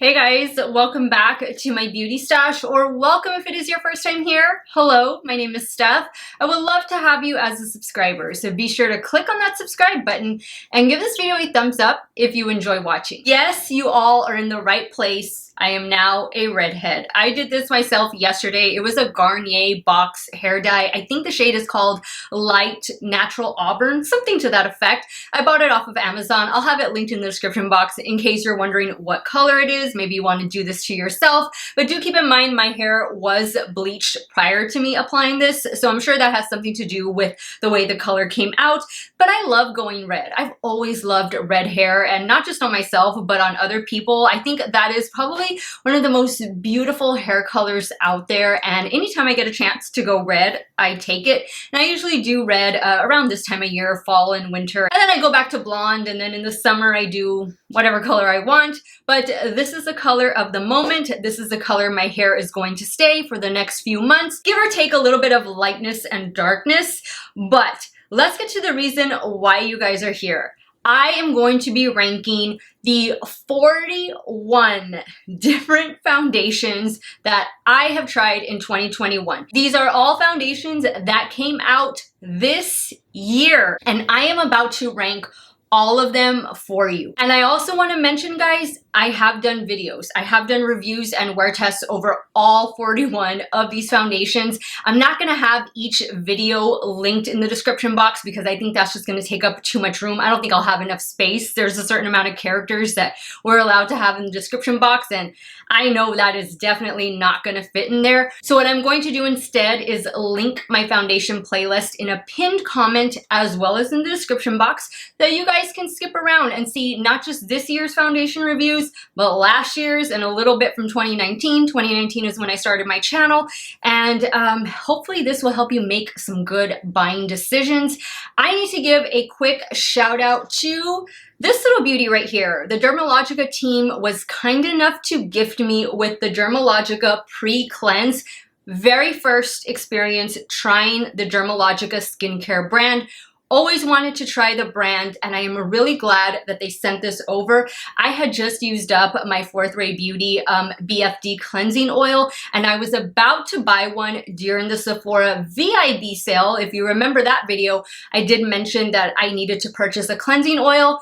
Hey guys, welcome back to my beauty stash, or welcome if it is your first time here. Hello, my name is Steph. I would love to have you as a subscriber, so be sure to click on that subscribe button and give this video a thumbs up if you enjoy watching. Yes, you all are in the right place. I am now a redhead. I did this myself yesterday. It was a Garnier box hair dye. I think the shade is called Light Natural Auburn, something to that effect. I bought it off of Amazon. I'll have it linked in the description box in case you're wondering what color it is. Maybe you want to do this to yourself, but do keep in mind my hair was bleached prior to me applying this, so I'm sure that has something to do with the way the color came out. But I love going red. I've always loved red hair, and not just on myself, but on other people. I think that is probably one of the most beautiful hair colors out there, and anytime I get a chance to go red, I take it. And I usually do red around this time of year, fall and winter, and then I go back to blonde, and then in the summer I do whatever color I want. But this is the color of the moment. This is the color my hair is going to stay for the next few months, give or take a little bit of lightness and darkness. But let's get to the reason why you guys are here. I am going to be ranking the 41 different foundations that I have tried in 2021. These are all foundations that came out this year, and I am about to rank all of them for you. And I also want to mention, guys, I have done videos. I have done reviews and wear tests over all 41 of these foundations. I'm not going to have each video linked in the description box because I think that's just going to take up too much room. I don't think I'll have enough space. There's a certain amount of characters that we're allowed to have in the description box, and I know that is definitely not going to fit in there. So what I'm going to do instead is link my foundation playlist in a pinned comment as well as in the description box that you guys can skip around and see not just this year's foundation reviews, but last year's and a little bit from 2019. 2019 is when I started my channel, and hopefully this will help you make some good buying decisions. I need to give a quick shout out to this little beauty right here. The Dermalogica team was kind enough to gift me with the Dermalogica Pre-Cleanse. Very first experience trying the Dermalogica skincare brand. Always wanted to try the brand, and I am really glad that they sent this over. I had just used up my Fourth Ray Beauty BFD cleansing oil, and I was about to buy one during the Sephora VIB sale. If you remember that video, I did mention that I needed to purchase a cleansing oil.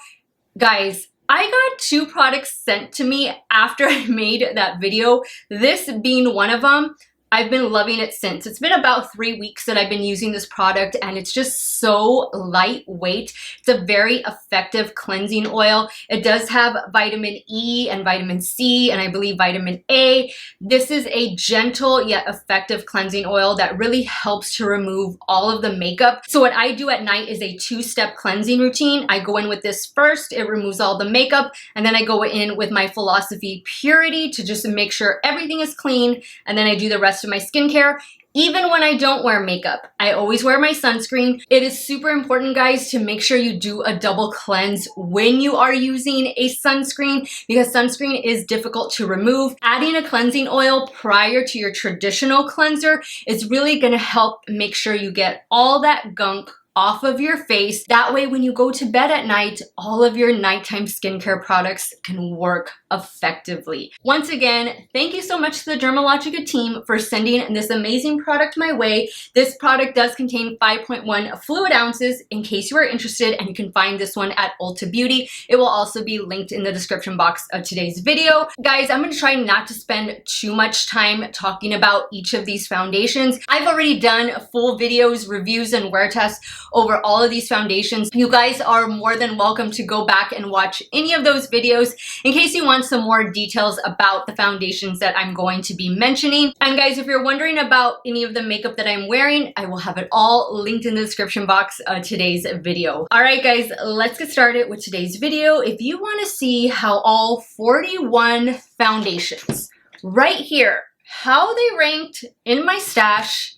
Guys, I got 2 products sent to me after I made that video, this being one of them. I've been loving it since. It's been about 3 weeks that I've been using this product, and it's just so lightweight. It's a very effective cleansing oil. It does have vitamin E and vitamin C, and I believe vitamin A. This is a gentle yet effective cleansing oil that really helps to remove all of the makeup. So what I do at night is a 2-step cleansing routine. I go in with this first, it removes all the makeup, and then I go in with my Philosophy Purity to just make sure everything is clean, and then I do the rest of my skincare. Even when I don't wear makeup, I always wear my sunscreen. It is super important, guys, to make sure you do a double cleanse when you are using a sunscreen, because sunscreen is difficult to remove. Adding a cleansing oil prior to your traditional cleanser is really gonna help make sure you get all that gunk off of your face. That way, when you go to bed at night, all of your nighttime skincare products can work effectively. Once again, thank you so much to the Dermalogica team for sending this amazing product my way. This product does contain 5.1 fluid ounces in case you are interested, and you can find this one at Ulta Beauty. It will also be linked in the description box of today's video. Guys, I'm gonna try not to spend too much time talking about each of these foundations. I've already done full videos, reviews, and wear tests over all of these foundations. You guys are more than welcome to go back and watch any of those videos in case you want some more details about the foundations that I'm going to be mentioning. And guys, if you're wondering about any of the makeup that I'm wearing, I will have it all linked in the description box of today's video. All right, guys, let's get started with today's video. If you want to see how all 41 foundations right here, how they ranked in my stash,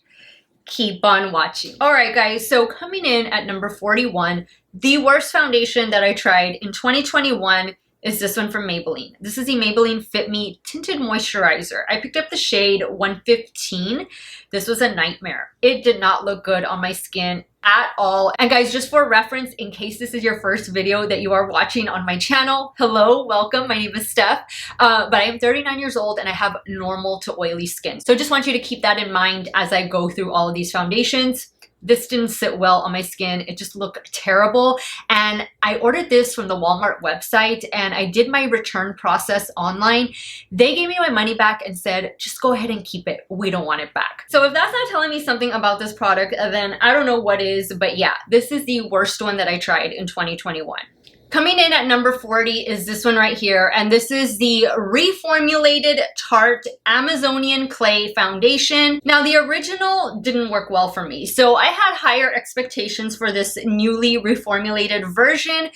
keep on watching. All right, guys, so coming in at number 41, the worst foundation that I tried in 2021 is this one from Maybelline. This is the Maybelline Fit Me Tinted Moisturizer. I picked up the shade 115. This was a nightmare. It did not look good on my skin at all. And guys, just for reference, in case this is your first video that you are watching on my channel, hello, welcome, my name is Steff, but I am 39 years old and I have normal to oily skin. So just want you to keep that in mind as I go through all of these foundations. This didn't sit well on my skin. It just looked terrible. And I ordered this from the Walmart website and I did my return process online. They gave me my money back and said, just go ahead and keep it. We don't want it back. So if that's not telling me something about this product, then I don't know what is, but yeah, this is the worst one that I tried in 2021. Coming in at number 40 is this one right here, and this is the reformulated Tarte Amazonian Clay Foundation. Now, the original didn't work well for me, so I had higher expectations for this newly reformulated version,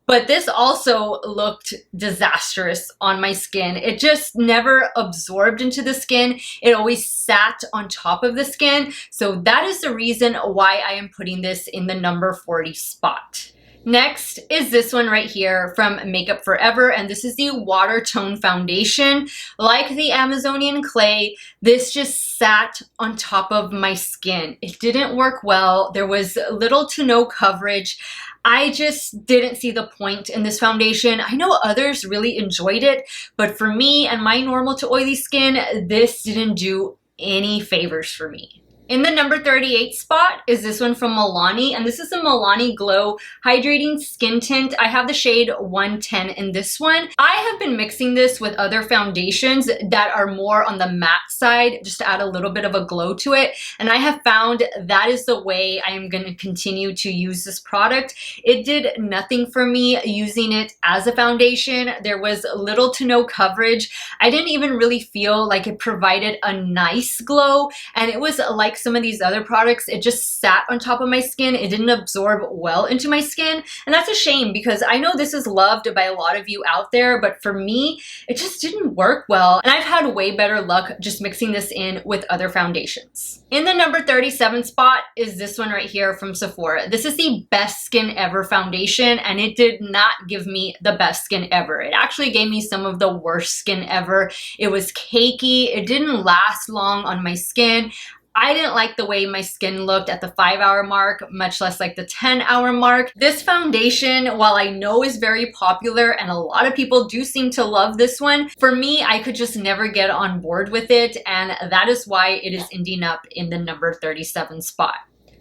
but this also looked disastrous on my skin. It just never absorbed into the skin. It always sat on top of the skin, so that is the reason why I am putting this in the number 40 spot. Next is this one right here from Makeup Forever, and this is the Water Tone Foundation. Like the Amazonian Clay, this just sat on top of my skin. It didn't work well. There was little to no coverage. I just didn't see the point in this foundation. I know others really enjoyed it, but for me and my normal to oily skin, this didn't do any favors for me. In the number 38 spot is this one from Milani, and this is the Milani Glow Hydrating Skin Tint. I have the shade 110 in this one. I have been mixing this with other foundations that are more on the matte side, just to add a little bit of a glow to it, and I have found that is the way I am going to continue to use this product. It did nothing for me using it as a foundation. There was little to no coverage. I didn't even really feel like it provided a nice glow, and it was like some of these other products, it just sat on top of my skin. It didn't absorb well into my skin, and that's a shame because I know this is loved by a lot of you out there, but for me, it just didn't work well, and I've had way better luck just mixing this in with other foundations. In the number 37 spot is this one right here from Sephora. This is the Best Skin Ever foundation, and it did not give me the best skin ever. It actually gave me some of the worst skin ever. It was cakey. It didn't last long on my skin. I didn't like the way my skin looked at the 5-hour mark, much less like the 10-hour mark. This foundation, while I know is very popular and a lot of people do seem to love this one, for me, I could just never get on board with it, and that is why it is ending up in the number 37 spot.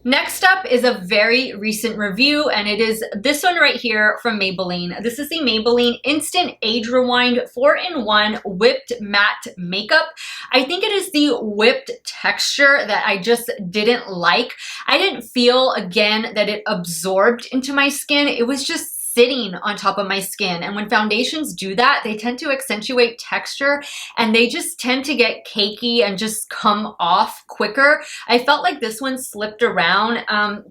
Next up is a very recent review, and it is this one right here from Maybelline. This is the Maybelline Instant Age Rewind 4-in-1 Whipped Matte Makeup. I think it is the whipped texture that I just didn't like. I didn't feel, again, that it absorbed into my skin. It was just sitting on top of my skin, and when foundations do that, they tend to accentuate texture and they just tend to get cakey and just come off quicker. I felt like this one slipped around.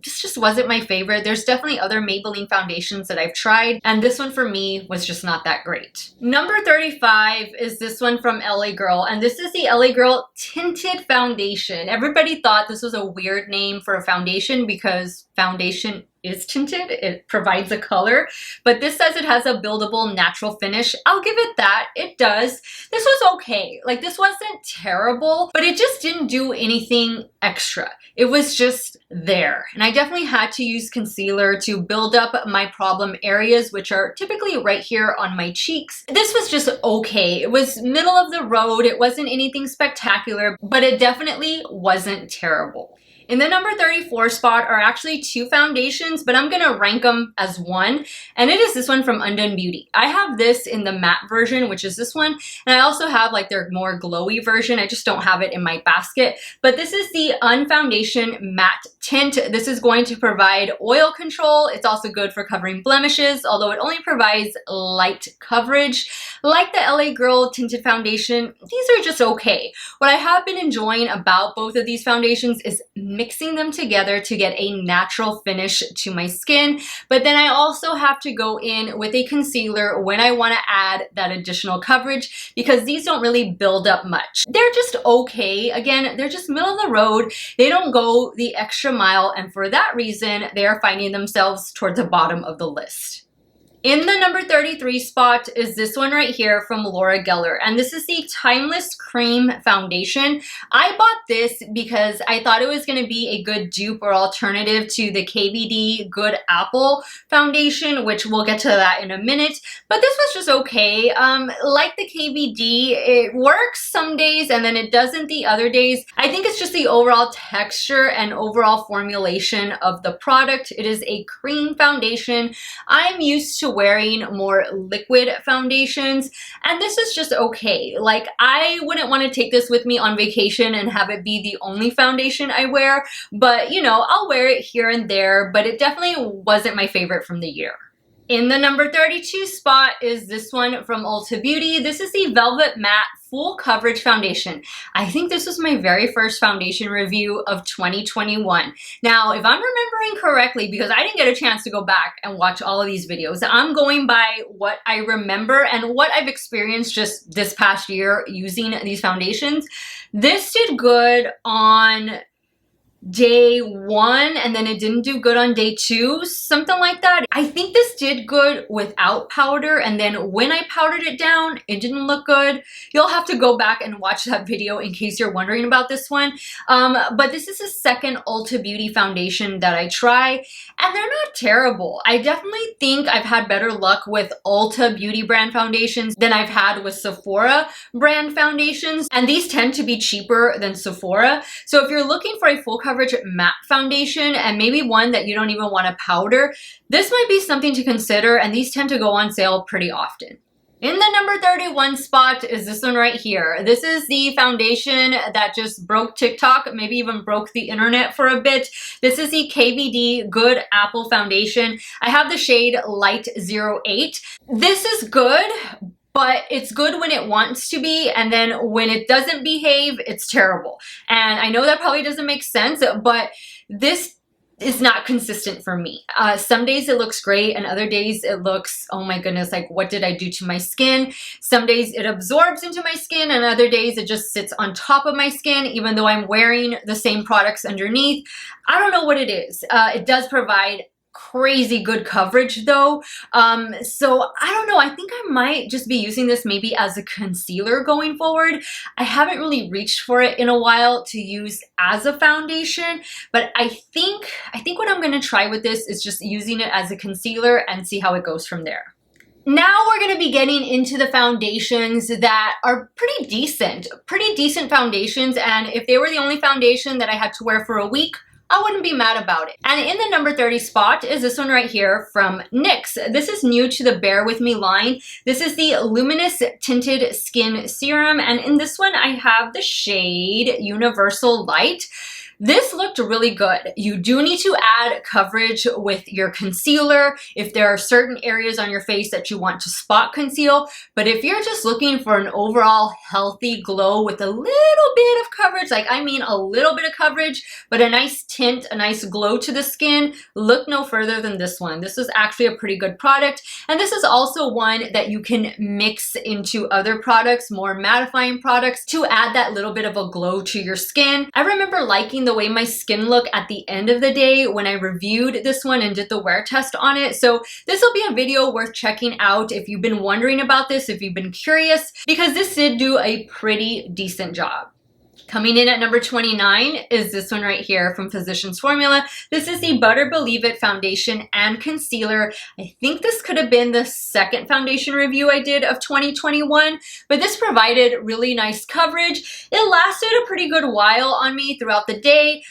This just wasn't my favorite. There's definitely other Maybelline foundations that I've tried, and this one for me was just not that great. Number 35 is this one from LA Girl, and this is the LA Girl Tinted Foundation. Everybody thought this was a weird name for a foundation because foundation is tinted. It provides a color, but this says it has a buildable natural finish. I'll give it that. It does. This was okay. Like, this wasn't terrible, but it just didn't do anything extra. It was just there. And I definitely had to use concealer to build up my problem areas, which are typically right here on my cheeks. This was just okay. It was middle of the road. It wasn't anything spectacular, but it definitely wasn't terrible. In the number 34 spot are actually two foundations, but I'm gonna rank them as one, and it is this one from Undone Beauty. I have this in the matte version, which is this one, and I also have like their more glowy version. I just don't have it in my basket, but this is the Unfoundation Matte Tint. This is going to provide oil control. It's also good for covering blemishes, although it only provides light coverage. Like the LA Girl Tinted Foundation, these are just okay. What I have been enjoying about both of these foundations is mixing them together to get a natural finish to my skin, but then I also have to go in with a concealer when I want to add that additional coverage because these don't really build up much. They're just okay. Again, they're just middle of the road. They don't go the extra mile, and for that reason, they are finding themselves towards the bottom of the list. In the number 33 spot is this one right here from Laura Geller, and this is the Timeless Cream Foundation. I bought this because I thought it was going to be a good dupe or alternative to the KVD Good Apple Foundation, which we'll get to that in a minute, but this was just okay. Like the KVD, it works some days and then it doesn't the other days. I think it's just the overall texture and overall formulation of the product. It is a cream foundation. I'm used to wearing more liquid foundations, and this is just okay. Like, I wouldn't want to take this with me on vacation and have it be the only foundation I wear, but you know, I'll wear it here and there, but it definitely wasn't my favorite from the year. In the number 32 spot is this one from Ulta Beauty. This is the Velvet Matte Full Coverage Foundation. I think this was my very first foundation review of 2021. Now, if I'm remembering correctly, because I didn't get a chance to go back and watch all of these videos, I'm going by what I remember and what I've experienced just this past year using these foundations. This did good on day 1 and then it didn't do good on day 2, something like that. I think this did good without powder, and then when I powdered it down, it didn't look good. You'll have to go back and watch that video in case you're wondering about this one. But this is the second Ulta Beauty foundation that I try, and they're not terrible. I definitely think I've had better luck with Ulta Beauty brand foundations than I've had with Sephora brand foundations, and these tend to be cheaper than Sephora. So if you're looking for a full coverage matte foundation and maybe one that you don't even want to powder, this might be something to consider, and these tend to go on sale pretty often. In the number 31 spot is this one right here. This is the foundation that just broke TikTok, maybe even broke the internet for a bit. This is the KVD Good Apple Foundation. I have the shade Light 08. This is good, but it's good when it wants to be, and then when it doesn't behave, it's terrible. And I know that probably doesn't make sense, but this is not consistent for me. Some days it looks great, and other days it looks, oh my goodness, like what did I do to my skin? Some days it absorbs into my skin, and other days it just sits on top of my skin, even though I'm wearing the same products underneath. I don't know what it is. It does provide crazy good coverage though, so I don't know. I think I might just be using this maybe as a concealer going forward. I haven't really reached for it in a while to use as a foundation, but I think what I'm going to try with this is just using it as a concealer and see how it goes from there. Now we're going to be getting into the foundations that are pretty decent foundations, and if they were the only foundation that I had to wear for a week, I wouldn't be mad about it. And in the number 30 spot is this one right here from NYX. This is new to the Bear With Me line. This is the Luminous Tinted Skin Serum, and in this one I have the shade Universal Light. This looked really good. You do need to add coverage with your concealer if there are certain areas on your face that you want to spot conceal. But if you're just looking for an overall healthy glow with a little bit of coverage, like I mean a little bit of coverage, but a nice tint, a nice glow to the skin, look no further than this one. This is actually a pretty good product. And this is also one that you can mix into other products, more mattifying products, to add that little bit of a glow to your skin. I remember liking the way my skin looked at the end of the day when I reviewed this one and did the wear test on it. So this will be a video worth checking out if you've been wondering about this, if you've been curious, because this did do a pretty decent job. Coming in at number 29 is this one right here from Physicians Formula. This is the Butter Believe It Foundation and Concealer. I think this could have been the second foundation review I did of 2021, but this provided really nice coverage. It lasted a pretty good while on me throughout the day.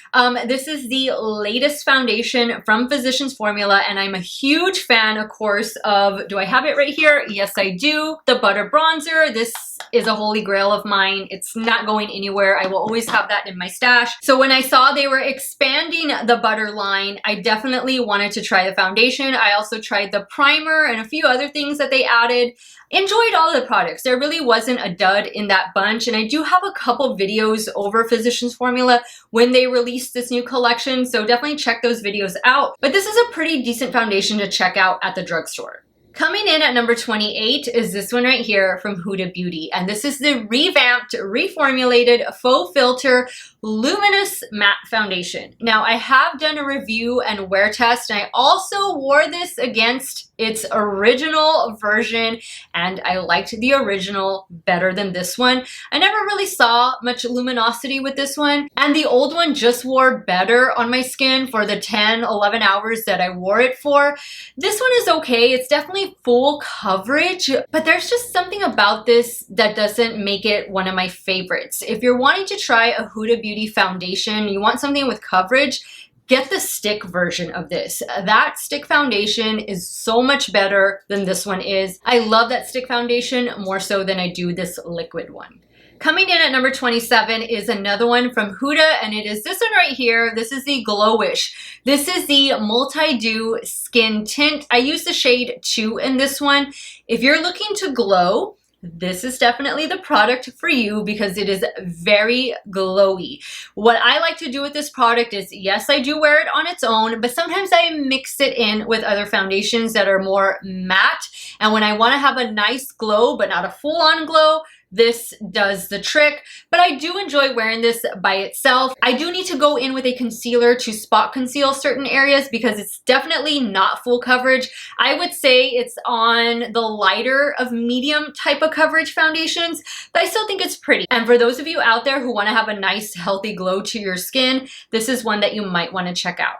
This is the latest foundation from Physicians Formula, and I'm a huge fan, of course, of, do I have it right here? Yes, I do. The Butter Bronzer. This is a holy grail of mine. It's not going anywhere. I will always have that in my stash. So when I saw they were expanding the Butter line, I definitely wanted to try the foundation. I also tried the primer and a few other things that they added. Enjoyed all of the products. There really wasn't a dud in that bunch, and I do have a couple videos over Physicians Formula when they released this new collection, so definitely check those videos out. But this is a pretty decent foundation to check out at the drugstore. Coming in at number 28 is this one right here from Huda Beauty. And this is the revamped, reformulated Faux Filter Luminous Matte Foundation. Now, I have done a review and wear test, and I also wore this against its original version, and I liked the original better than this one. I never really saw much luminosity with this one, and the old one just wore better on my skin for the 10, 11 hours that I wore it for. This one is okay. It's definitely full coverage, but there's just something about this that doesn't make it one of my favorites. If you're wanting to try a Huda Beauty foundation, you want something with coverage, get the stick version of this. That stick foundation is so much better than this one is. I love that stick foundation more so than I do this liquid one. Coming in at number 27 is another one from Huda, and it is this one right here. This is the Glowish. This is the Multi-Dew Skin Tint. I use the shade 2 in this one. If you're looking to glow, this is definitely the product for you because it is very glowy. What I like to do with this product is, yes, I do wear it on its own, but sometimes I mix it in with other foundations that are more matte. And when I want to have a nice glow, but not a full-on glow, this does the trick. But I do enjoy wearing this by itself. I do need to go in with a concealer to spot conceal certain areas because it's definitely not full coverage. I would say it's on the lighter of medium type of coverage foundations, but I still think it's pretty. And for those of you out there who want to have a nice healthy glow to your skin, this is one that you might want to check out.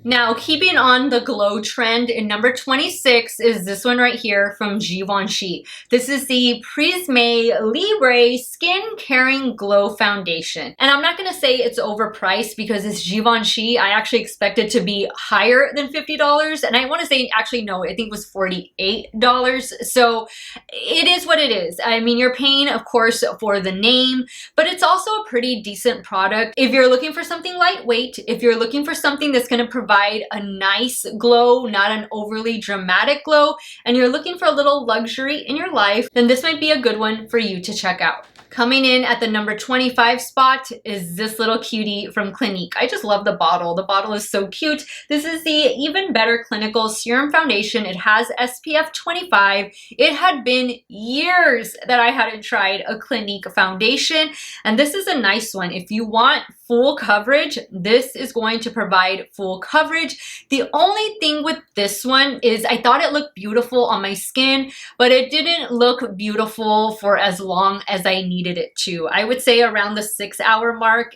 Now, keeping on the glow trend, in number 26 is this one right here from Givenchy. This is the Prisme Libre Skin Caring Glow Foundation. And I'm not going to say it's overpriced because it's Givenchy. I actually expect it to be higher than $50. And I want to say, actually, no, I think it was $48. So it is what it is. I mean, you're paying, of course, for the name, but it's also a pretty decent product. If you're looking for something lightweight, if you're looking for something that's going to provide a nice glow, not an overly dramatic glow, and you're looking for a little luxury in your life, then this might be a good one for you to check out. Coming in at the number 25 spot is this little cutie from Clinique. I just love the bottle. The bottle is so cute. This is the Even Better Clinical Serum Foundation. It has SPF 25. It had been years that I hadn't tried a Clinique foundation, and this is a nice one. If you want full coverage, this is going to provide full coverage. The only thing with this one is I thought it looked beautiful on my skin, but it didn't look beautiful for as long as I needed it to. I would say around the 6-hour mark,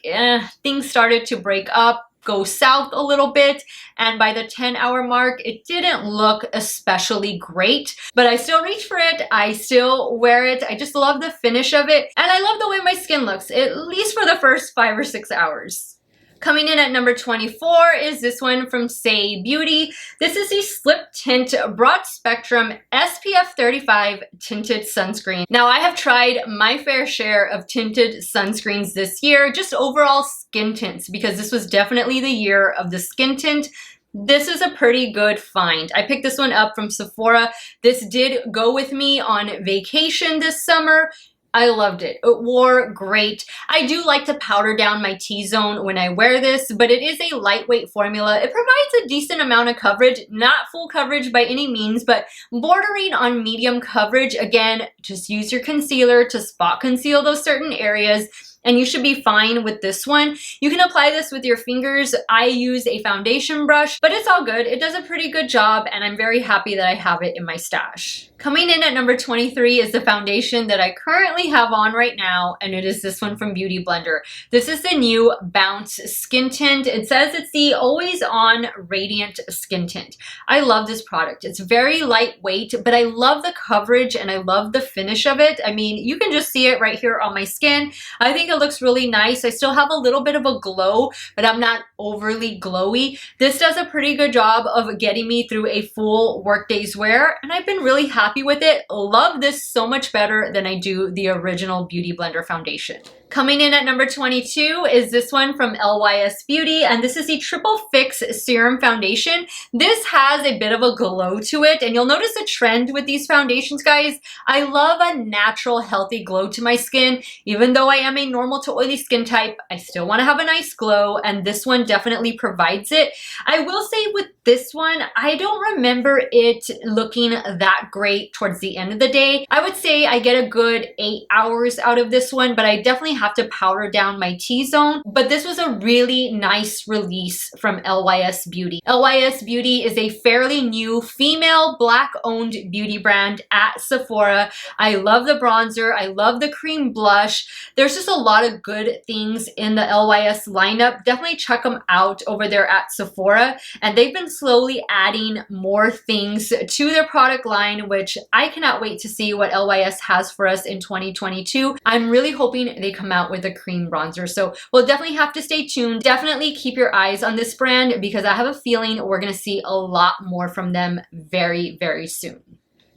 things started to break up, go south a little bit, and by the 10-hour mark, it didn't look especially great, but I still reach for it. I still wear it. I just love the finish of it, and I love the way my skin looks, at least for the first 5 or 6 hours. Coming in at number 24 is this one from Saie Beauty. This is the Slip Tint Broad Spectrum SPF 35 Tinted Sunscreen. Now, I have tried my fair share of tinted sunscreens this year, just overall skin tints, because this was definitely the year of the skin tint. This is a pretty good find. I picked this one up from Sephora. This did go with me on vacation this summer. I loved it. It wore great. I do like to powder down my T-zone when I wear this, but it is a lightweight formula. It provides a decent amount of coverage, not full coverage by any means, but bordering on medium coverage. Again, just use your concealer to spot conceal those certain areas, and you should be fine with this one. You can apply this with your fingers. I use a foundation brush, but it's all good. It does a pretty good job, and I'm very happy that I have it in my stash. Coming in at number 23 is the foundation that I currently have on right now, and it is this one from Beauty Blender. This is the new Bounce Skin Tint. It says it's the Always On Radiant Skin Tint. I love this product. It's very lightweight, but I love the coverage and I love the finish of it. I mean, you can just see it right here on my skin. I think it looks really nice. I still have a little bit of a glow, but I'm not overly glowy. This does a pretty good job of getting me through a full workday's wear, and I've been really happy with it. Love this so much better than I do the original Beauty Blender foundation. Coming in at number 22 is this one from LYS Beauty, and this is the Triple Fix Serum Foundation. This has a bit of a glow to it, and you'll notice a trend with these foundations, guys. I love a natural, healthy glow to my skin. Even though I am a normal to oily skin type, I still want to have a nice glow, and this one definitely provides it. I will say with this one, I don't remember it looking that great towards the end of the day. I would say I get a good 8 hours out of this one, but I definitely have to powder down my T-zone. But this was a really nice release from LYS Beauty. LYS Beauty is a fairly new female Black-owned beauty brand at Sephora. I love the bronzer. I love the cream blush. There's just a lot of good things in the LYS lineup. Definitely check them out over there at Sephora. And they've been slowly adding more things to their product line, which I cannot wait to see what LYS has for us in 2022. I'm really hoping they come out with a cream bronzer. So we'll definitely have to stay tuned. Definitely keep your eyes on this brand because I have a feeling we're going to see a lot more from them very, very soon.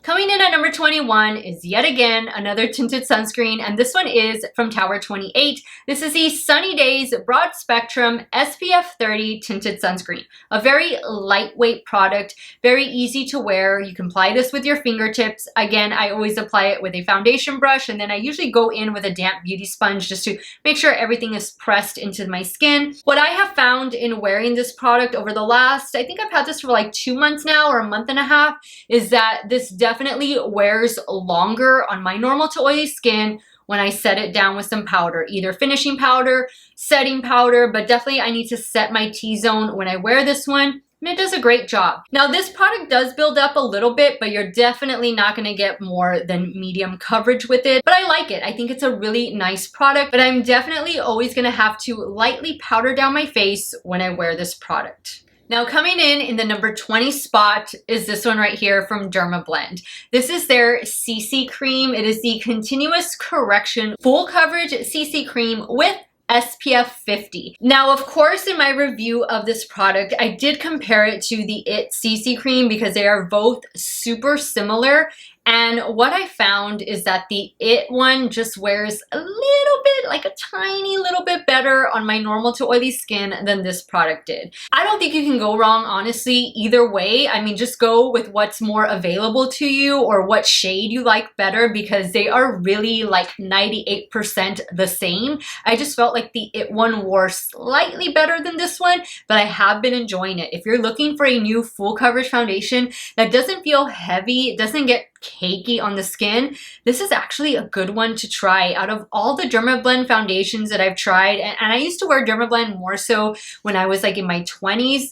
Coming in at number 21 is yet again another tinted sunscreen, and this one is from Tower 28. This is the Sunny Days Broad Spectrum SPF 30 tinted sunscreen. A very lightweight product, very easy to wear. You can apply this with your fingertips. Again, I always apply it with a foundation brush, and then I usually go in with a damp beauty sponge just to make sure everything is pressed into my skin. What I have found in wearing this product over the last, I think I've had this for like 2 months now or a month and a half, is that this definitely wears longer on my normal to oily skin when I set it down with some powder, either finishing powder, setting powder, but definitely I need to set my T-zone when I wear this one. And it does a great job. Now this product does build up a little bit, but you're definitely not gonna get more than medium coverage with it. But I like it. I think it's a really nice product, but I'm definitely always gonna have to lightly powder down my face when I wear this product. Now coming in the number 20 spot is this one right here from BeautyBlend. This is their CC cream. It is the Continuous Correction Full Coverage CC cream with SPF 50. Now, of course, in my review of this product, I did compare it to the IT CC cream because they are both super similar. And what I found is that the IT one just wears a little bit, like a tiny little bit better on my normal to oily skin than this product did. I don't think you can go wrong, honestly, either way. I mean, just go with what's more available to you or what shade you like better because they are really like 98% the same. I just felt like the IT one wore slightly better than this one, but I have been enjoying it. If you're looking for a new full coverage foundation that doesn't feel heavy, it doesn't get cakey on the skin, this is actually a good one to try. Out of all the BeautyBlend foundations that I've tried, and I used to wear BeautyBlend more so when I was like in my 20s,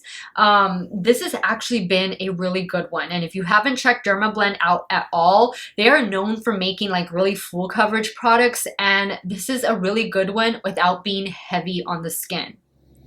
this has actually been a really good one. And if you haven't checked BeautyBlend out at all, they are known for making like really full coverage products, and this is a really good one without being heavy on the skin.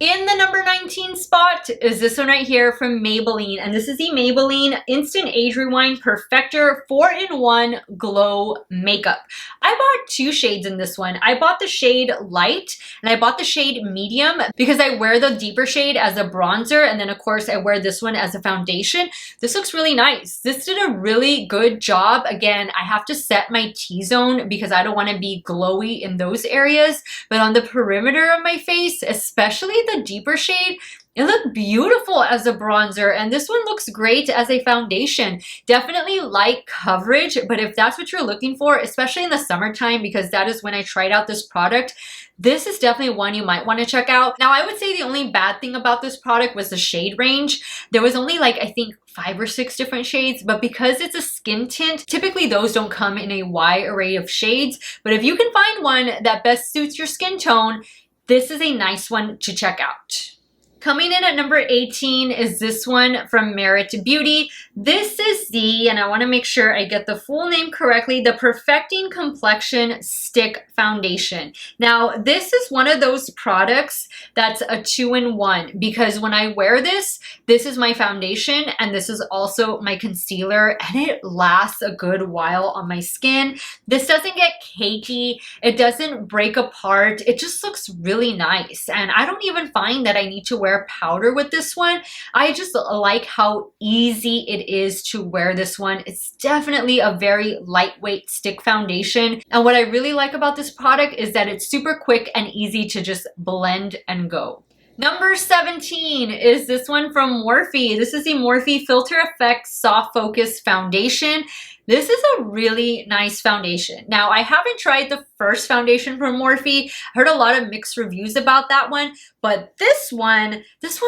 In the number 19 spot is this one right here from Maybelline, and this is the Maybelline Instant Age Rewind Perfector 4-in-1 Glow Makeup. I bought 2 shades in this one. I bought the shade Light and I bought the shade Medium because I wear the deeper shade as a bronzer, and then of course I wear this one as a foundation. This looks really nice. This did a really good job. Again, I have to set my T-zone because I don't want to be glowy in those areas, but on the perimeter of my face, especially the deeper shade, it looked beautiful as a bronzer, and this one looks great as a foundation. Definitely light coverage, but if that's what you're looking for, especially in the summertime, because that is when I tried out this product, this is definitely one you might want to check out. Now, I would say the only bad thing about this product was the shade range. There was only like, I think, 5 or 6 different shades, but because it's a skin tint, typically those don't come in a wide array of shades. But if you can find one that best suits your skin tone, this is a nice one to check out. Coming in at number 18 is this one from Merit Beauty. This is the, and I want to make sure I get the full name correctly, the Perfecting Complexion Stick Foundation. Now, this is one of those products that's a 2-in-1 because when I wear this, this is my foundation and this is also my concealer, and it lasts a good while on my skin. This doesn't get cakey. It doesn't break apart. It just looks really nice. And I don't even find that I need to wear wear powder with this one. I just like how easy it is to wear this one. It's definitely a very lightweight stick foundation. And what I really like about this product is that it's super quick and easy to just blend and go. Number 17 is this one from Morphe. This is the Morphe Filter Effects Soft Focus Foundation. This is a really nice foundation. Now, I haven't tried the first foundation from Morphe. I heard a lot of mixed reviews about that one, but this one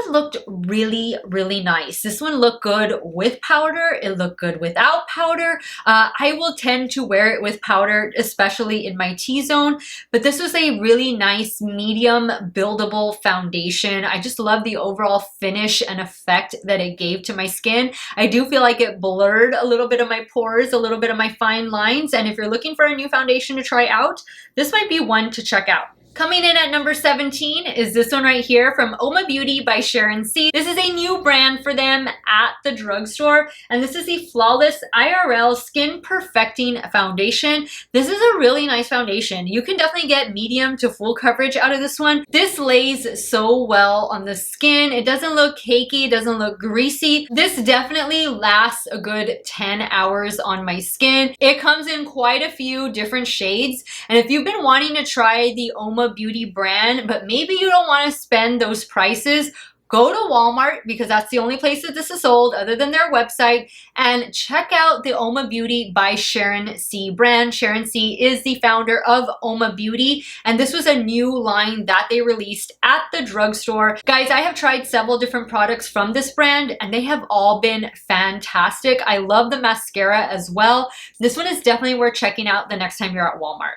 looked really, really nice. This one looked good with powder. It looked good without powder. I will tend to wear it with powder, especially in my T-zone, but this was a really nice medium buildable foundation. I just love the overall finish and effect that it gave to my skin. I do feel like it blurred a little bit of my pores, a little bit of my fine lines, and if you're looking for a new foundation to try out, this might be one to check out. Coming in at number 17 is this one right here from Oma Beauty by Sharon C. This is a new brand for them at the drugstore, and this is the Flawless IRL Skin Perfecting Foundation. This is a really nice foundation. You can definitely get medium to full coverage out of this one. This lays so well on the skin. It doesn't look cakey, it doesn't look greasy. This definitely lasts a good 10 hours on my skin. It comes in quite a few different shades, and if you've been wanting to try the Oma Beauty brand, but maybe you don't want to spend those prices, go to Walmart because that's the only place that this is sold other than their website, and check out the Oma Beauty by Sharon C brand. Sharon C is the founder of Oma Beauty, and this was a new line that they released at the drugstore. Guys, I have tried several different products from this brand and they have all been fantastic. I love the mascara as well. This one is definitely worth checking out the next time you're at Walmart.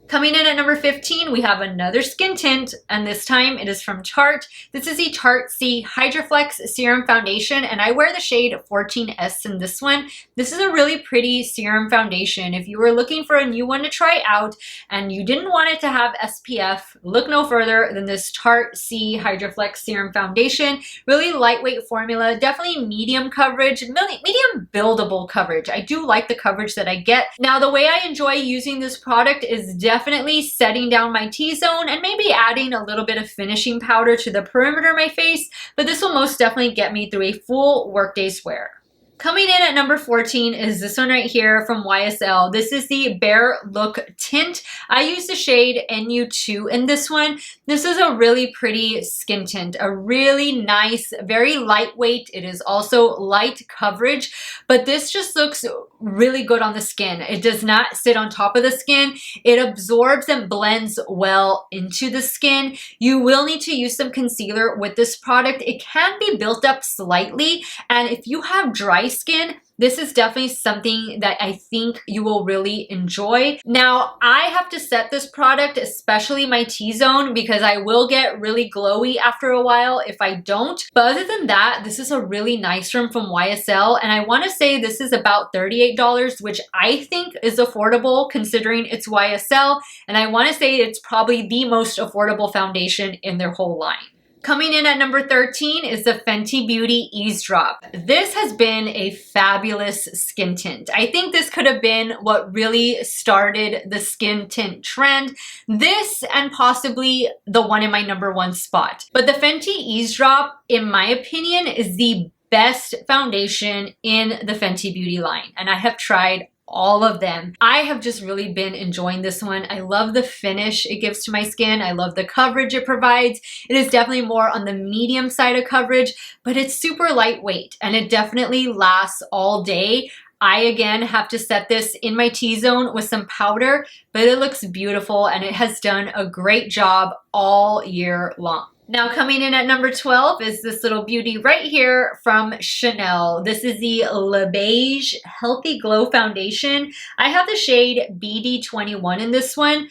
Coming in at number 15, we have another skin tint, and this time it is from Tarte. This is the Tarte Hydroflex Serum Foundation, and I wear the shade 14S in this one. This is a really pretty serum foundation. If you were looking for a new one to try out and you didn't want it to have SPF, look no further than this Tarte Hydroflex Serum Foundation. Really lightweight formula, definitely medium coverage, medium buildable coverage. I do like the coverage that I get. Now, the way I enjoy using this product is definitely setting down my T-zone and maybe adding a little bit of finishing powder to the perimeter of my face, but this will most definitely get me through a full workday's wear. Coming in at number 14 is this one right here from YSL. This is the Bare Look Tint. I use the shade NU2 in this one. This is a really pretty skin tint, a really nice, very lightweight. It is also light coverage, but this just looks really good on the skin. It does not sit on top of the skin. It absorbs and blends well into the skin. You will need to use some concealer with this product. It can be built up slightly, and if you have dry skin, this is definitely something that I think you will really enjoy. Now, I have to set this product, especially my T-zone, because I will get really glowy after a while if I don't. But other than that, this is a really nice one from YSL, and I want to say this is about $38, which I think is affordable considering it's YSL, and I want to say it's probably the most affordable foundation in their whole line. Coming in at number 13 is the Fenty Beauty Eaze Drop. This has been a fabulous skin tint. I think this could have been what really started the skin tint trend. This and possibly the one in my number 1 spot. But the Fenty Eaze Drop, in my opinion, is the best foundation in the Fenty Beauty line. And I have tried all of them. I have just really been enjoying this one. I love the finish it gives to my skin. I love the coverage it provides. It is definitely more on the medium side of coverage, but it's super lightweight and it definitely lasts all day. I, again, have to set this in my T-zone with some powder, but it looks beautiful and it has done a great job all year long. Now, coming in at number 12 is this little beauty right here from Chanel. This is the Le Beige Healthy Glow Foundation. I have the shade BD21 in this one.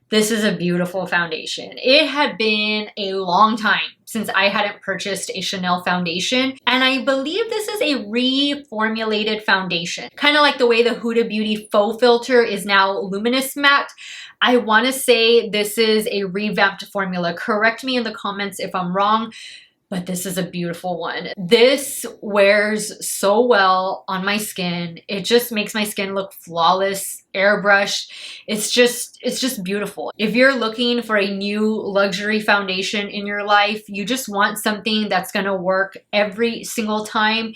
This is a beautiful foundation. It had been a long time since I hadn't purchased a Chanel foundation, and I believe this is a reformulated foundation. Kind of like the way the Huda Beauty Faux Filter is now Luminous Matte. I want to say this is a revamped formula. Correct me in the comments if I'm wrong. but this is a beautiful one. This wears so well on my skin. It just makes my skin look flawless, airbrushed. It's just beautiful. If you're looking for a new luxury foundation in your life, you just want something that's gonna work every single time,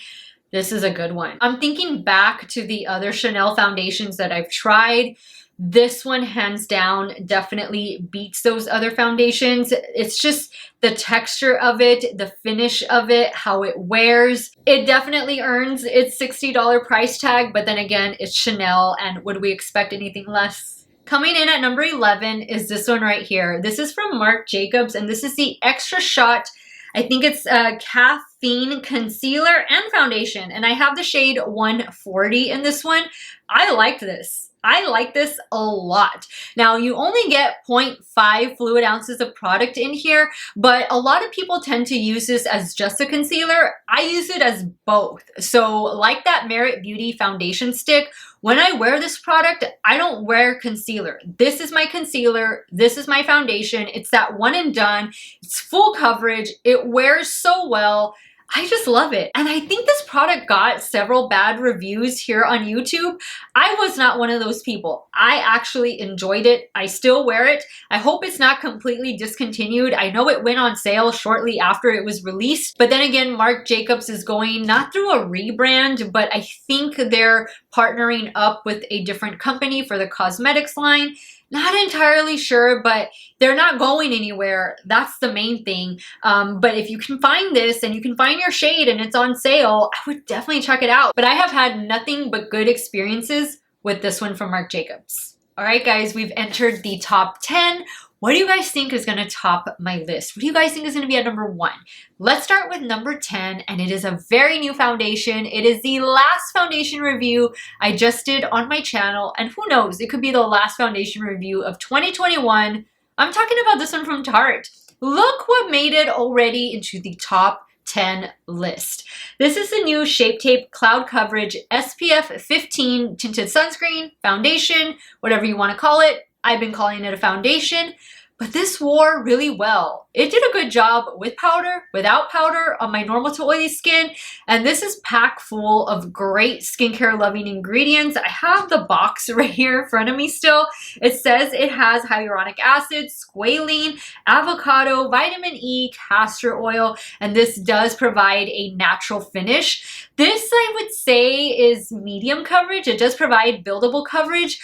this is a good one. I'm thinking back to the other Chanel foundations that I've tried. This one, hands down, definitely beats those other foundations. It's just the texture of it, the finish of it, how it wears. It definitely earns its $60 price tag, but then again, it's Chanel, and would we expect anything less? Coming in at number 11 is this one right here. This is from Marc Jacobs, and this is the Extra Shot. I think it's a caffeine concealer and foundation, and I have the shade 140 in this one. I like this. I like this a lot. Now, you only get 0.5 fluid ounces of product in here, but a lot of people tend to use this as just a concealer. I use it as both. So like that Merit Beauty foundation stick, when I wear this product, I don't wear concealer. This is my concealer. This is my foundation. It's that one and done. It's full coverage. It wears so well. I just love it. And I think this product got several bad reviews here on YouTube. I was not one of those people. I actually enjoyed it. I still wear it. I hope it's not completely discontinued. I know it went on sale shortly after it was released, but then again, Marc Jacobs is going not through a rebrand, but I think they're partnering up with a different company for the cosmetics line. Not entirely sure, but they're not going anywhere. That's the main thing. But if you can find this and you can find your shade and it's on sale, I would definitely check it out. But I have had nothing but good experiences with this one from Marc Jacobs. All right, guys, we've entered the top 10. What do you guys think is gonna top my list? What do you guys think is gonna be at number 1? Let's start with number 10, and it is a very new foundation. It is the last foundation review I just did on my channel, and who knows, it could be the last foundation review of 2021. I'm talking about this one from Tarte. Look what made it already into the top 10 list. This is the new Shape Tape Cloud Coverage SPF 15 Tinted Sunscreen, Foundation, whatever you wanna call it. I've been calling it a foundation, but this wore really well. It did a good job with powder, without powder, on my normal to oily skin, and this is packed full of great skincare loving ingredients. I have the box right here in front of me still. It says it has hyaluronic acid, squalene, avocado, vitamin E, castor oil, and this does provide a natural finish. This, I would say, is medium coverage. It does provide buildable coverage.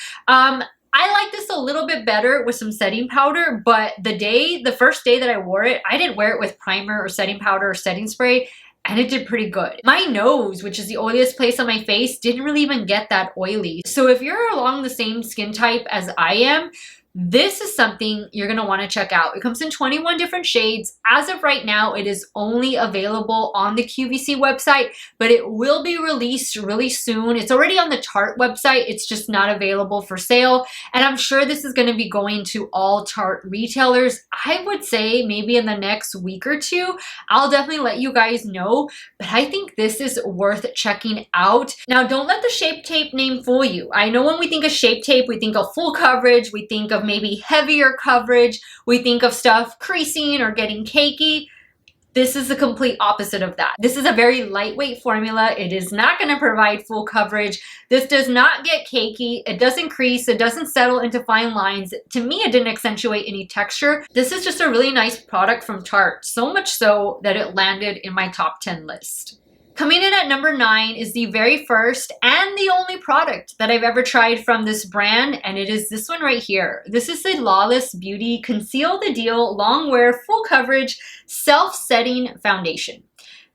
I like this a little bit better with some setting powder, but the first day that I wore it, I didn't wear it with primer or setting powder or setting spray, and it did pretty good. My nose, which is the oiliest place on my face, didn't really even get that oily. So if you're along the same skin type as I am, this is something you're gonna wanna check out. It comes in 21 different shades. As of right now, it is only available on the QVC website, but it will be released really soon. It's already on the Tarte website. It's just not available for sale. And I'm sure this is gonna be going to all Tarte retailers. I would say maybe in the next week or two. I'll definitely let you guys know, but I think this is worth checking out. Now, don't let the Shape Tape name fool you. I know when we think of Shape Tape, we think of full coverage, we think of maybe heavier coverage, we think of stuff creasing or getting cakey. This is the complete opposite of that. This is a very lightweight formula. It is not gonna provide full coverage. This does not get cakey. It doesn't crease. It doesn't settle into fine lines. To me, it didn't accentuate any texture. This is just a really nice product from Tarte, so much so that it landed in my top 10 list. Coming in at number 9 is the very first and the only product that I've ever tried from this brand, and it is this one right here. This is the Lawless Beauty Conceal the Deal Long Wear Full Coverage Self-Setting Foundation.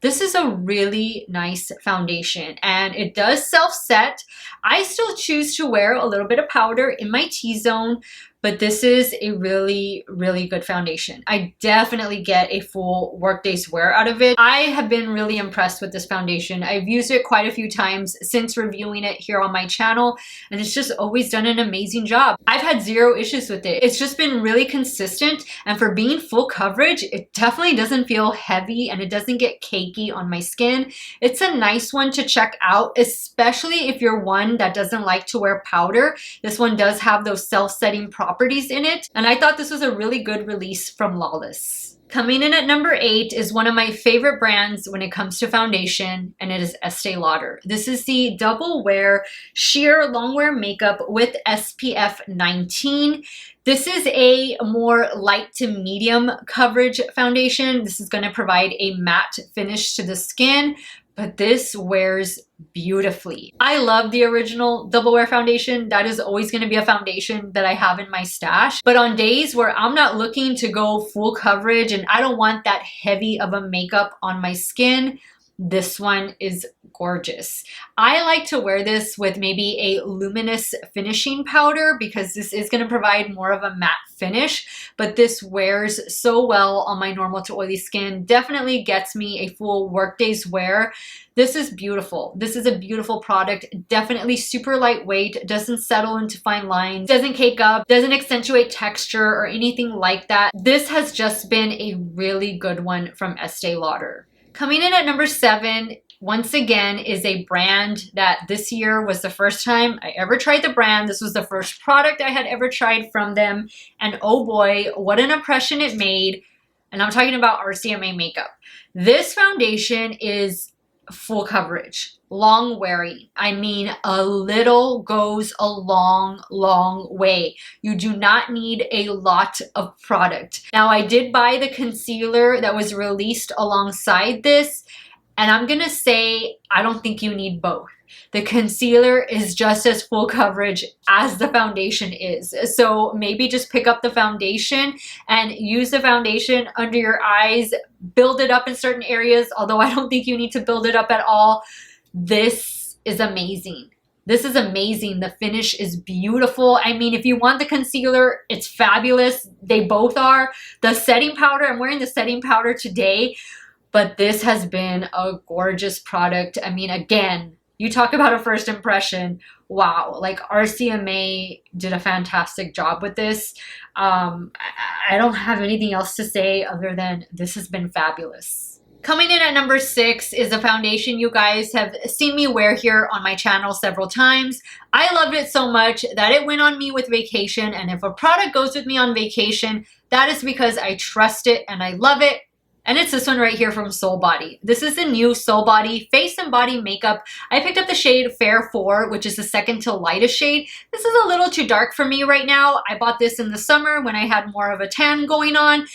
This is a really nice foundation, and it does self-set. I still choose to wear a little bit of powder in my T-zone, but this is a really, really good foundation. I definitely get a full workday's wear out of it. I have been really impressed with this foundation. I've used it quite a few times since reviewing it here on my channel, and it's just always done an amazing job. I've had zero issues with it. It's just been really consistent, and for being full coverage, it definitely doesn't feel heavy and it doesn't get cakey on my skin. It's a nice one to check out, especially if you're one that doesn't like to wear powder. This one does have those self-setting properties in it, and I thought this was a really good release from Lawless. Coming in at number 8 is one of my favorite brands when it comes to foundation, and it is Estee Lauder. This is the Double Wear Sheer Longwear Makeup with SPF 19. This is a more light to medium coverage foundation. This is going to provide a matte finish to the skin, but this wears beautifully. I love the original Double Wear foundation. That is always going to be a foundation that I have in my stash. But on days where I'm not looking to go full coverage and I don't want that heavy of a makeup on my skin, this one is gorgeous. I like to wear this with maybe a luminous finishing powder because this is going to provide more of a matte finish, but this wears so well on my normal to oily skin. Definitely gets me a full workday's wear. This is beautiful. This is a beautiful product. Definitely super lightweight, doesn't settle into fine lines, doesn't cake up, doesn't accentuate texture or anything like that. This has just been a really good one from Estee Lauder. Coming in at number 7, once again, is a brand that this year was the first time I ever tried the brand. This was the first product I had ever tried from them. And oh boy, what an impression it made. And I'm talking about RCMA makeup. This foundation is full coverage, long wearing. I mean, a little goes a long, long way. You do not need a lot of product. Now, I did buy the concealer that was released alongside this, and I'm gonna say, I don't think you need both. The concealer is just as full coverage as the foundation is. So maybe just pick up the foundation and use the foundation under your eyes, build it up in certain areas, although I don't think you need to build it up at all. This is amazing. This is amazing. The finish is beautiful. I mean, if you want the concealer, it's fabulous. They both are. The setting powder, I'm wearing the setting powder today, but this has been a gorgeous product. I mean, again, you talk about a first impression. Wow, like RCMA did a fantastic job with this. I don't have anything else to say other than this has been fabulous. Coming in at number 6 is a foundation you guys have seen me wear here on my channel several times. I loved it so much that it went on me with vacation, and if a product goes with me on vacation, that is because I trust it and I love it. And it's this one right here from Soul Body. This is the new Soul Body Face and Body Makeup. I picked up the shade Fair 4, which is the second to lightest shade. This is a little too dark for me right now. I bought this in the summer when I had more of a tan going on,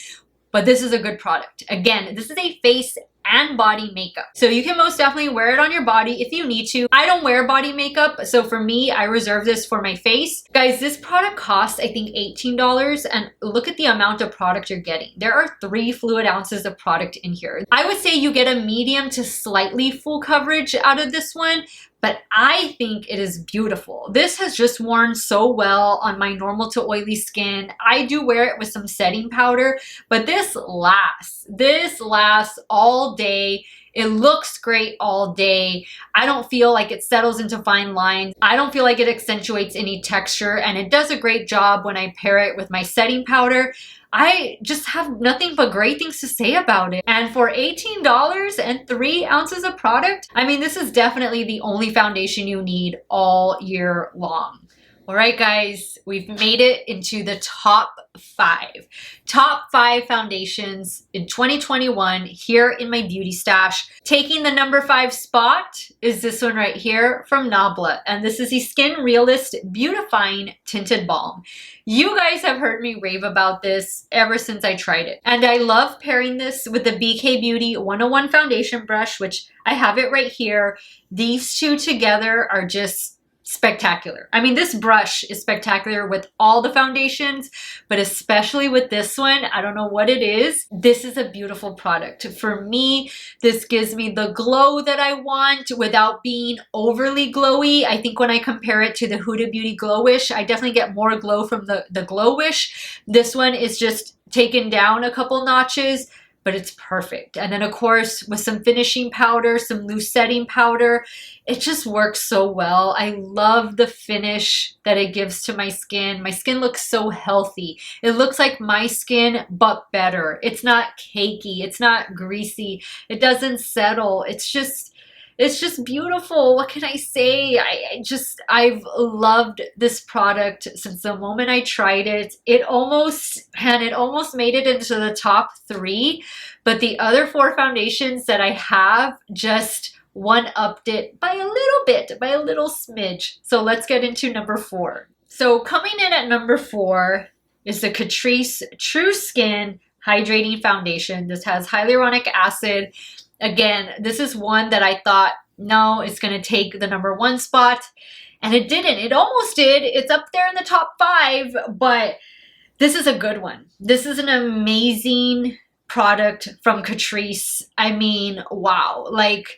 but this is a good product. Again, this is a face and body makeup. So you can most definitely wear it on your body if you need to. I don't wear body makeup, so for me, I reserve this for my face. Guys, this product costs, I think, $18, and look at the amount of product you're getting. There are 3 fluid ounces of product in here. I would say you get a medium to slightly full coverage out of this one, but I think it is beautiful. This has just worn so well on my normal to oily skin. I do wear it with some setting powder, but this lasts. This lasts all day. It looks great all day. I don't feel like it settles into fine lines. I don't feel like it accentuates any texture, and it does a great job when I pair it with my setting powder. I just have nothing but great things to say about it. And for $18 and 3 ounces of product, I mean, this is definitely the only foundation you need all year long. All right, guys, we've made it into the top 5. Top 5 foundations in 2021 here in my beauty stash. Taking the number 5 spot is this one right here from Nabla. And this is the Skin Realist Beautifying Tinted Balm. You guys have heard me rave about this ever since I tried it. And I love pairing this with the BK Beauty 101 foundation brush, which I have it right here. These two together are just spectacular. I mean, this brush is spectacular with all the foundations, but especially with this one. I don't know what it is. This is a beautiful product. For me, this gives me the glow that I want without being overly glowy. I think when I compare it to the Huda Beauty Glowish, I definitely get more glow from the Glowish. This one is just taken down a couple notches, but it's perfect. And then of course, with some finishing powder, some loose setting powder, it just works so well. I love the finish that it gives to my skin. My skin looks so healthy. It looks like my skin, but better. It's not cakey. It's not greasy. It doesn't settle. It's just, It's just beautiful. What can I say? I've loved this product since the moment I tried it. It almost made it into the top 3, but the other 4 foundations that I have just one-upped it by a little bit, by a little smidge. So let's get into number 4. So coming in at number 4 is the Catrice True Skin Hydrating Foundation. This has hyaluronic acid. Again, this is one that I thought, no, it's going to take the number 1 spot. And it didn't. It almost did. It's up there in the top 5, but this is a good one. This is an amazing product from Catrice. I mean, wow. Like,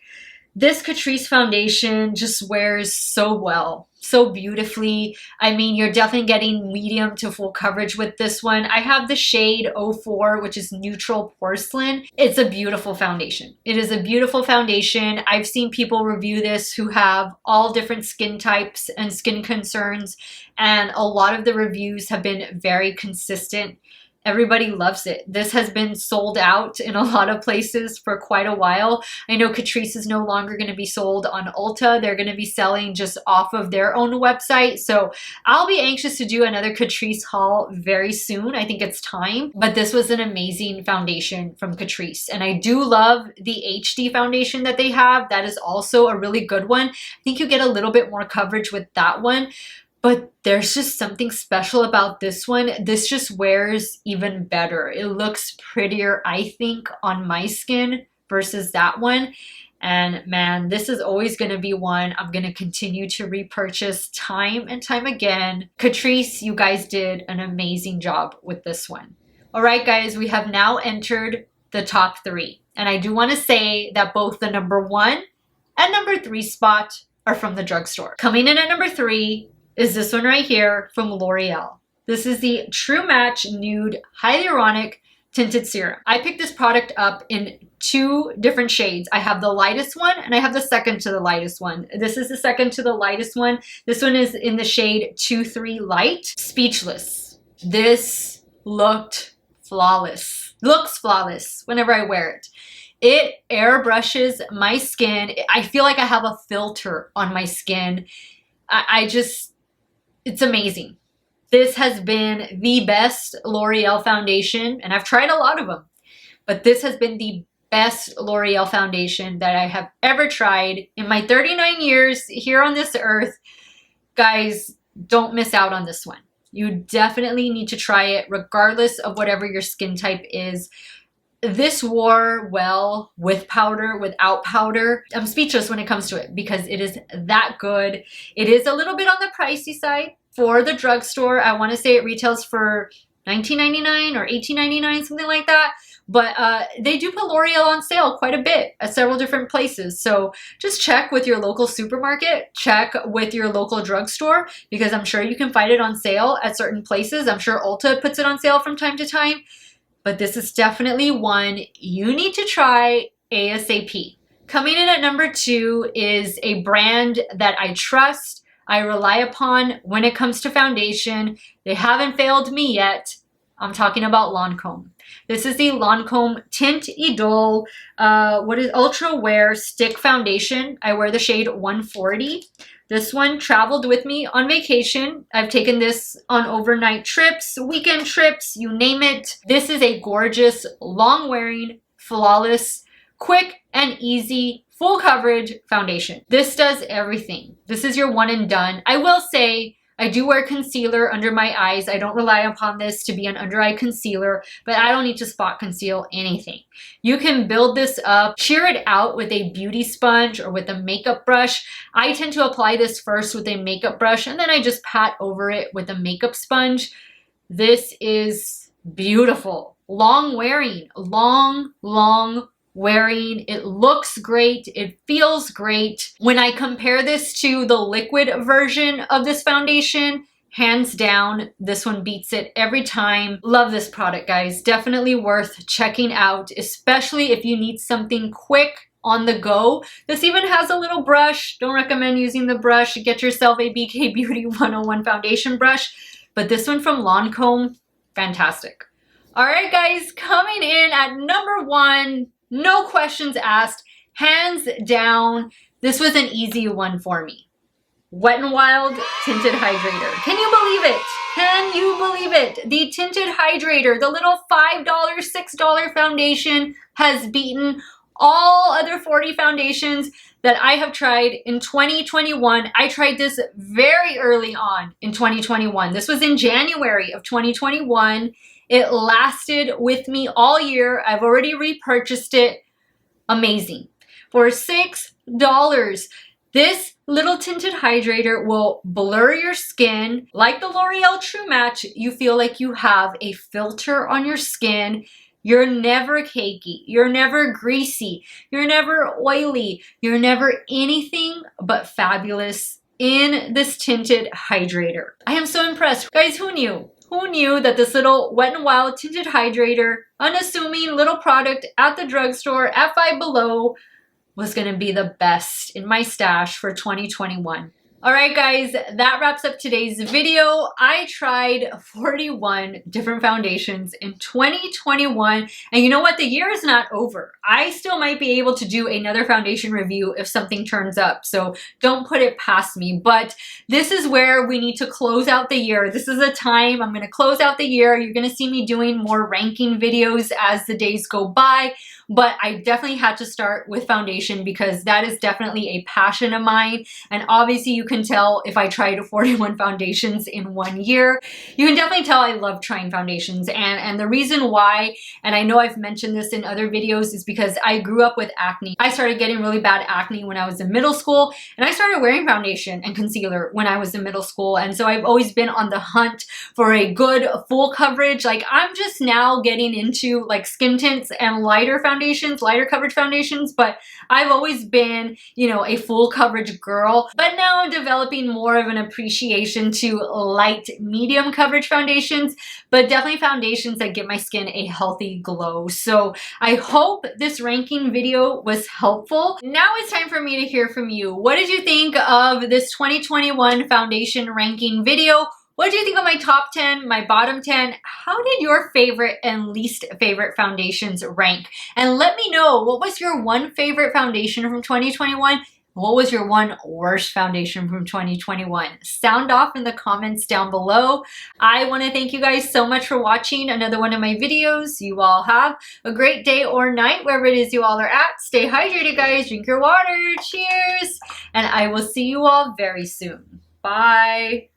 this Catrice foundation just wears so well, so beautifully. I mean, you're definitely getting medium to full coverage with this one. I have the shade 04, which is Neutral Porcelain. It's a beautiful foundation. It is a beautiful foundation. I've seen people review this who have all different skin types and skin concerns, and a lot of the reviews have been very consistent. Everybody loves it. This has been sold out in a lot of places for quite a while. I know Catrice is no longer going to be sold on Ulta. They're going to be selling just off of their own website. So I'll be anxious to do another Catrice haul very soon. I think it's time. But this was an amazing foundation from Catrice. And I do love the HD foundation that they have. That is also a really good one. I think you get a little bit more coverage with that one. But there's just something special about this one. This just wears even better. It looks prettier, I think, on my skin versus that one. And man, this is always going to be one I'm going to continue to repurchase time and time again. Catrice, you guys did an amazing job with this one. All right, guys, we have now entered the top 3. And I do want to say that both the number 1 and number 3 spot are from the drugstore. Coming in at number 3 is this one right here from L'Oreal. This is the True Match Nude Hyaluronic Tinted Serum. I picked this product up in 2 different shades. I have the lightest one and I have the second to the lightest one. This is the second to the lightest one. This one is in the shade 2-3 Light. Speechless. This looked flawless. Looks flawless whenever I wear it. It airbrushes my skin. I feel like I have a filter on my skin. It's amazing. This has been the best L'Oreal foundation, and I've tried a lot of them, but this has been the best L'Oreal foundation that I have ever tried in my 39 years here on this earth. Guys, don't miss out on this one. You definitely need to try it regardless of whatever your skin type is. This wore well with powder, without powder. I'm speechless when it comes to it because it is that good. It is a little bit on the pricey side for the drugstore. I want to say it retails for $19.99 or $18.99, something like that. But they do put L'Oreal on sale quite a bit at several different places. So just check with your local supermarket, check with your local drugstore, because I'm sure you can find it on sale at certain places. I'm sure Ulta puts it on sale from time to time. But this is definitely one you need to try ASAP. Coming in at number 2 is a brand that I trust, I rely upon when it comes to foundation. They haven't failed me yet. I'm talking about Lancome. This is the Lancome Tint Idole Ultra Wear Stick Foundation. I wear the shade 140. This one traveled with me on vacation. I've taken this on overnight trips, weekend trips, you name it. This is a gorgeous, long-wearing, flawless, quick and easy, full coverage foundation. This does everything. This is your one and done. I will say, I do wear concealer under my eyes. I don't rely upon this to be an under-eye concealer, but I don't need to spot conceal anything. You can build this up, sheer it out with a beauty sponge or with a makeup brush. I tend to apply this first with a makeup brush, and then I just pat over it with a makeup sponge. This is beautiful. Long wearing, long wearing. It looks great. It feels great. When I compare this to the liquid version of this foundation, hands down, this one beats it every time. Love this product, guys. Definitely worth checking out, especially if you need something quick on the go. This even has a little brush. Don't recommend using the brush. Get yourself a BK Beauty 101 foundation brush. But this one from Lancome, fantastic. All right, guys, coming in at number 1, no questions asked, hands down, this was an easy one for me. Wet n Wild Tinted Hydrator. Can you believe it? Can you believe it? The Tinted Hydrator, the little $5, $6 foundation, has beaten all other 40 foundations that I have tried in 2021. I tried this very early on in 2021. This was in January of 2021. It lasted with me all year. I've already repurchased it. Amazing. For $6, this little tinted hydrator will blur your skin. Like the L'Oreal True Match, you feel like you have a filter on your skin. You're never cakey. You're never greasy. You're never oily. You're never anything but fabulous in this tinted hydrator. I am so impressed. Guys, who knew? Who knew that this little Wet n Wild tinted hydrator, unassuming little product at the drugstore at Five Below, was going to be the best in my stash for 2021. All right, guys, that wraps up today's video. I tried 41 different foundations in 2021. And you know what? The year is not over. I still might be able to do another foundation review if something turns up. So don't put it past me. But this is where we need to close out the year. This is a time I'm going to close out the year. You're going to see me doing more ranking videos as the days go by. But I definitely had to start with foundation because that is definitely a passion of mine. And obviously you can tell if I tried 41 foundations in 1 year. You can definitely tell I love trying foundations. And the reason why, and I know I've mentioned this in other videos, is because I grew up with acne. I started getting really bad acne when I was in middle school, and I started wearing foundation and concealer when I was in middle school. And so I've always been on the hunt for a good full coverage. Like I'm just now getting into like skin tints and lighter foundations, lighter coverage foundations, but I've always been, you know, a full coverage girl. But now I'm developing more of an appreciation to light medium coverage foundations, but definitely foundations that give my skin a healthy glow. So I hope this ranking video was helpful. Now it's time for me to hear from you. What did you think of this 2021 foundation ranking video? What did you think of my top 10, my bottom 10? How did your favorite and least favorite foundations rank? And let me know, what was your one favorite foundation from 2021? What was your one worst foundation from 2021? Sound off in the comments down below. I want to thank you guys so much for watching another one of my videos. You all have a great day or night, wherever it is you all are at. Stay hydrated, guys. Drink your water. Cheers. And I will see you all very soon. Bye.